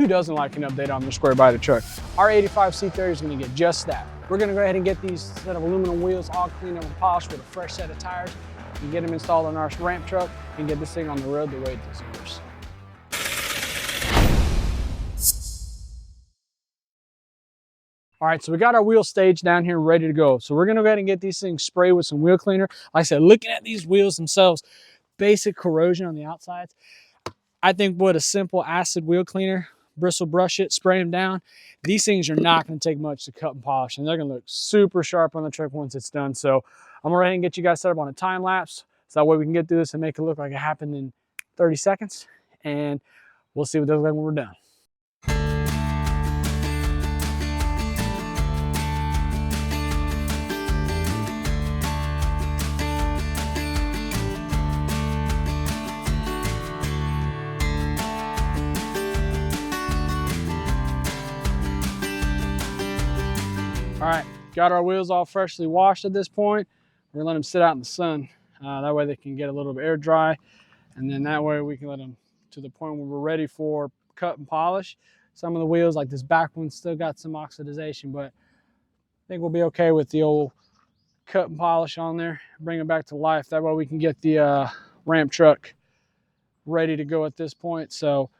Who doesn't like an update on their Squarebody truck? Our 85 C30 is going to get just that. We're going to go ahead and get these set of aluminum wheels all cleaned up and polished with a fresh set of tires and get them installed on our ramp truck and get this thing on the road the way it deserves. All right, so we got our wheel staged down here ready to go. So we're gonna go ahead and get these things sprayed with some wheel cleaner. Like I said, looking at these wheels themselves, basic corrosion on the outsides. I think with a simple acid wheel cleaner, bristle brush it, spray them down, these things are not gonna take much to cut and polish, and they're gonna look super sharp on the truck once it's done. So I'm gonna go ahead and get you guys set up on a time lapse, so that way we can get through this and make it look like it happened in 30 seconds, and we'll see what it does like when we're done. All right, got our wheels all freshly washed at this point. We're gonna let them sit out in the sun. That way they can get a little bit air dry. And then that way we can let them to the point where we're ready for cut and polish. Some of the wheels, like this back one, still got some oxidization, but I think we'll be okay with the old cut and polish on there, bring it back to life. That way we can get the ramp truck ready to go at this point. So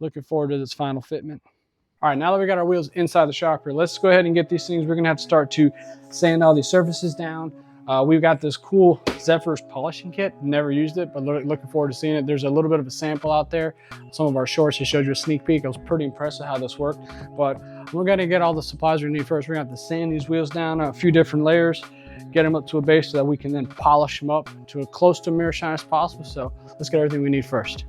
looking forward to this final fitment. All right, now that we got our wheels inside the shop here, let's go ahead and get these things. We're gonna have to start to sand all these surfaces down. We've got this cool Zephyr's polishing kit. Never used it, but looking forward to seeing it. There's a little bit of a sample out there. Some of our shorts just showed you a sneak peek. I was pretty impressed with how this worked, but we're gonna get all the supplies we need first. We're gonna have to sand these wheels down a few different layers, get them up to a base so that we can then polish them up to as close to mirror shine as possible. So let's get everything we need first.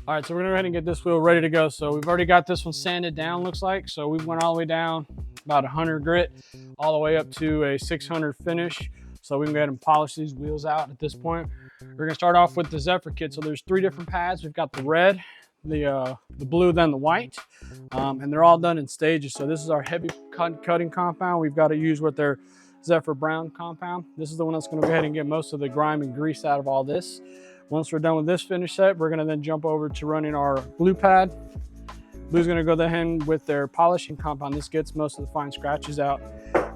All right, so we're gonna go ahead and get this wheel ready to go. So we've already got this one sanded down, looks like. So we went all the way down about 100 grit, all the way up to a 600 finish. So we can go ahead and polish these wheels out at this point. We're gonna start off with the Zephyr kit. So there's 3 different pads. We've got the red, the blue, then the white, and they're all done in stages. So this is our heavy cutting compound. We've got to use with their Zephyr brown compound. This is the one that's gonna go ahead and get most of the grime and grease out of all this. Once we're done with this finish set, we're gonna then jump over to running our blue pad. Blue's gonna go then with their polishing compound. This gets most of the fine scratches out.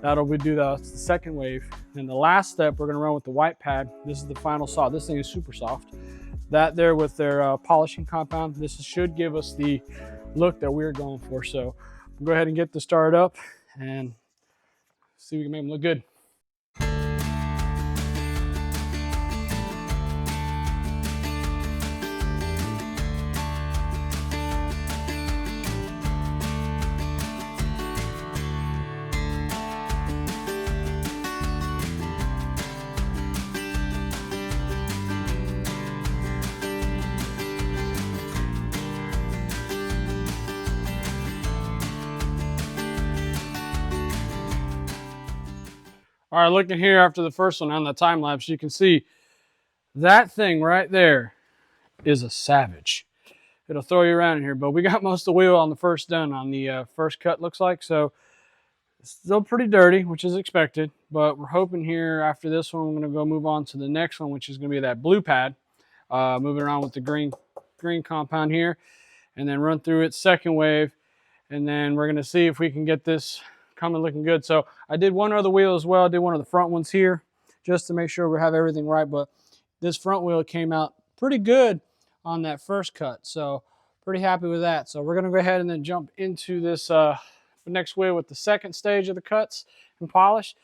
That'll do the second wave. And the last step, we're gonna run with the white pad. This is the final saw. This thing is super soft. That there with their polishing compound, this should give us the look that we're going for. So we'll go ahead and get this started up and see if we can make them look good. All right, looking here after the first one on the time lapse, you can see that thing right there is a savage. It'll throw you around in here, but we got most of the wheel on the first done on the first cut, looks like. So it's still pretty dirty, which is expected, but we're hoping here after this one, we're gonna go move on to the next one, which is gonna be that blue pad, moving around with the green compound here, and then run through its second wave. And then we're gonna see if we can get this coming looking good. So I did one other wheel as well. I did one of the front ones here just to make sure we have everything right. But this front wheel came out pretty good on that first cut. So pretty happy with that. So we're gonna go ahead and then jump into this next wheel with the second stage of the cuts and polish.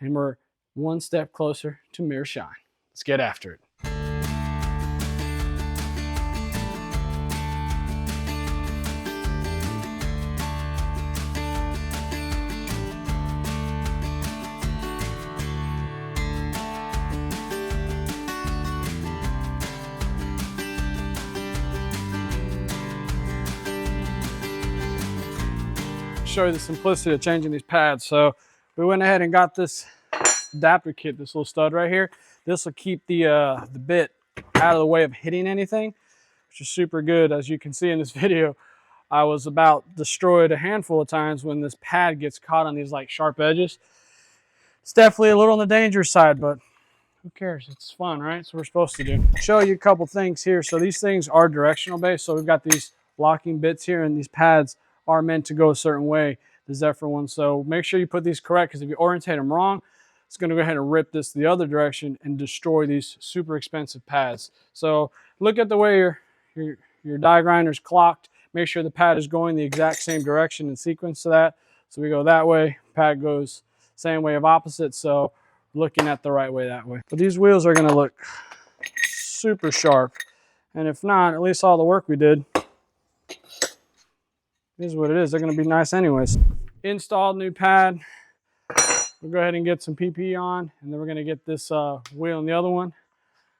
And we're one step closer to mirror shine. Let's get after it. Show you the simplicity of changing these pads. So we went ahead and got this adapter kit, this little stud right here. This will keep the bit out of the way of hitting anything, which is super good. As you can see in this video, I was about destroyed a handful of times when this pad gets caught on these like sharp edges. It's definitely a little on the dangerous side, but who cares? It's fun, right? That's what we're supposed to do. Show you a couple things here. So these things are directional based. So we've got these locking bits here, and these pads are meant to go a certain way, the Zephyr one. So make sure you put these correct, because if you orientate them wrong, it's going to go ahead and rip this the other direction and destroy these super expensive pads. So look at the way your die grinder's clocked. Make sure the pad is going the exact same direction in sequence to that. So we go that way, pad goes same way of opposite. So looking at the right way that way. But these wheels are going to look super sharp. And if not, at least all the work we did is what it is. They're going to be nice anyways. Installed new pad. We'll go ahead and get some PP on, and then we're going to get this wheel and the other one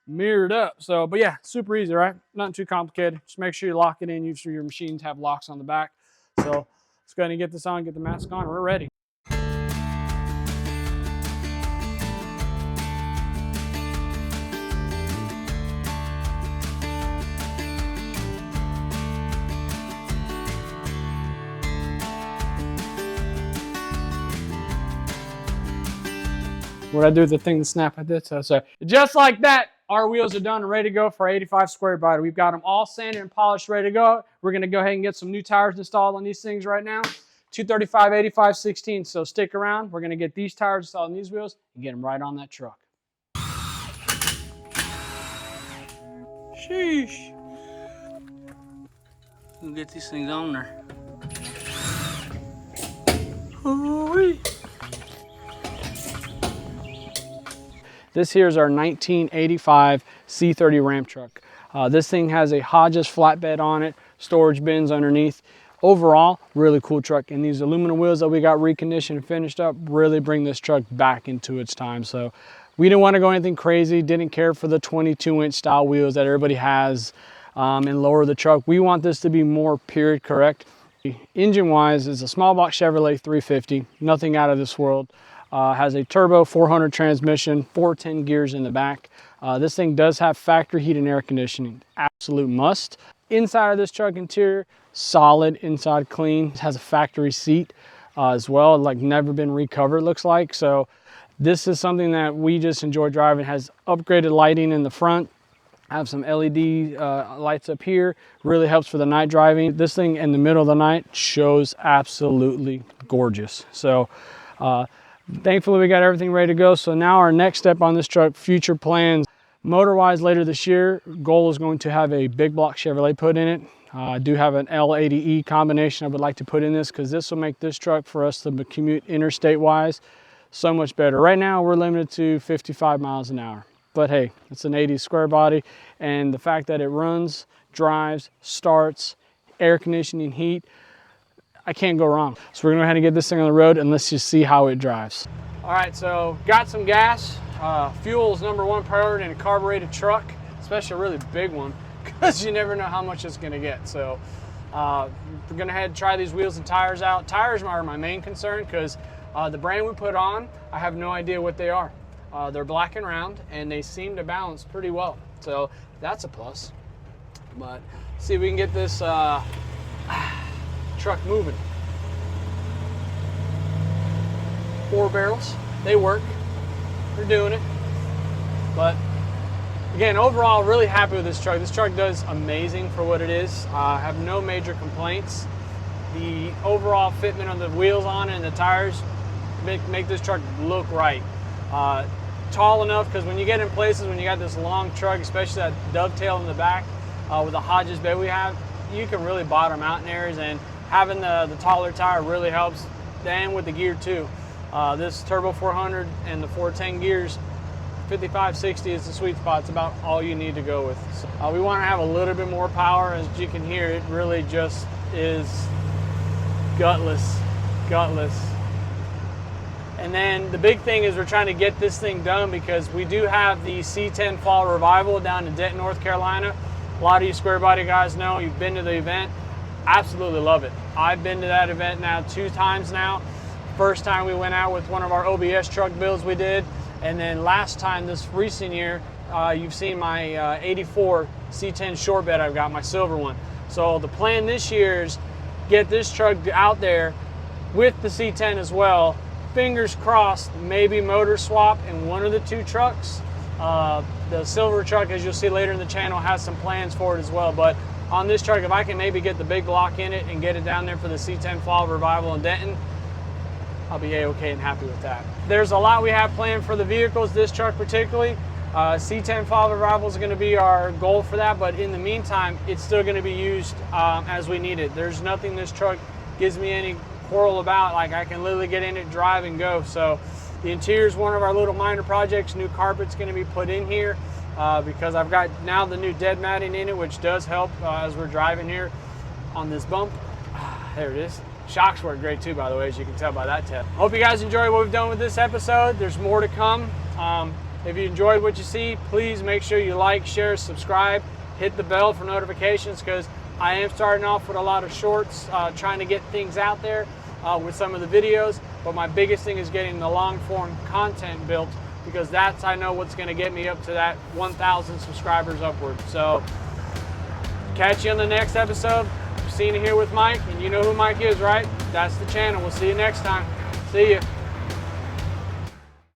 mirrored up. So, but yeah, super easy, right? Nothing too complicated. Just make sure you lock it in. Usually your machines have locks on the back. So let's go ahead and get this on, get the mask on. We're ready. What I do with the thing, the snap I did. So just like that, our wheels are done and ready to go for our 85 Squarebody. We've got them all sanded and polished, ready to go. We're going to go ahead and get some new tires installed on these things right now. 235, 85, 16. So stick around. We're going to get these tires installed on these wheels and get them right on that truck. Sheesh. We'll get these things on there. Ooh-wee. This here is our 1985 C30 Ramp Truck. This thing has a Hodges flatbed on it, storage bins underneath. Overall, really cool truck. And these aluminum wheels that we got reconditioned and finished up really bring this truck back into its time. So we didn't want to go anything crazy, didn't care for the 22-inch style wheels that everybody has and lower the truck. We want this to be more period correct. Engine-wise, it's a small block Chevrolet 350, nothing out of this world. Has a turbo 400 transmission, 410 gears in the back. This thing does have factory heat and air conditioning, absolute must. Inside of this truck interior, solid inside clean. It has a factory seat as well, like never been recovered looks like. So this is something that we just enjoy driving. It has upgraded lighting in the front. I have some LED lights up here, really helps for the night driving. This thing in the middle of the night shows absolutely gorgeous. So thankfully we got everything ready to go. So now our next step on this truck, future plans, motor wise later this year, goal is going to have a big block Chevrolet put in it. I do have an L80E combination I would like to put in this, because this will make this truck for us to commute interstate wise so much better. Right now we're limited to 55 miles an hour, but hey, it's an 80 square body, and the fact that it runs, drives, starts, air conditioning, heat, I can't go wrong. So we're gonna go ahead and get this thing on the road, and let's just see how it drives. All right, so got some gas. Fuel is #1 priority in a carbureted truck, especially a really big one, because you never know how much it's gonna get. So we're gonna head and try these wheels and tires out. Tires are my main concern, because the brand we put on, I have no idea what they are. They're black and round, and they seem to balance pretty well. So that's a plus. But see if we can get this truck moving. 4 barrels, they work. We're doing it. But again, overall, really happy with this truck. This truck does amazing for what it is. I have no major complaints. The overall fitment of the wheels on it and the tires make this truck look right. Tall enough, because when you get in places, when you got this long truck, especially that dovetail in the back with the Hodges bed we have, you can really bottom out in areas, and having the taller tire really helps, and with the gear too. This turbo 400 and the 410 gears, 55, 60 is the sweet spot. It's about all you need to go with. So, we want to have a little bit more power. As you can hear, it really just is gutless. And then the big thing is we're trying to get this thing done, because we do have the C10 Fall Revival down in Denton, North Carolina. A lot of you square body guys know, you've been to the event. Absolutely love it. I've been to that event now 2 times now. First time we went out with one of our OBS truck builds we did, and then last time this recent year, you've seen my 84 C10 short bed I've got, my silver one. So the plan this year is get this truck out there with the C10 as well fingers crossed, maybe motor swap in one of the two trucks. The silver truck, as you'll see later in the channel, has some plans for it as well. But on this truck, if I can maybe get the big block in it and get it down there for the C10 Fall Revival in Denton, I'll be a-okay and happy with that. There's a lot we have planned for the vehicles, this truck particularly. C10 Fall Revival is going to be our goal for that, but in the meantime, it's still going to be used as we need it. There's nothing this truck gives me any quarrel about. Like, I can literally get in it, drive, and go. So the interior is one of our little minor projects. New carpet's going to be put in here because I've got now the new dead matting in it, which does help as we're driving here on this bump. There it is. Shocks work great too, by the way, as you can tell by that tip. Hope you guys enjoyed what we've done with this episode. There's more to come. If you enjoyed what you see, please make sure you like, share, subscribe, hit the bell for notifications, because I am starting off with a lot of shorts, trying to get things out there with some of the videos. But my biggest thing is getting the long form content built, because that's, I know, what's going to get me up to that 1,000 subscribers upward. So catch you on the next episode. You've seen it here with Mike, and you know who Mike is, right? That's the channel. We'll see you next time. See you.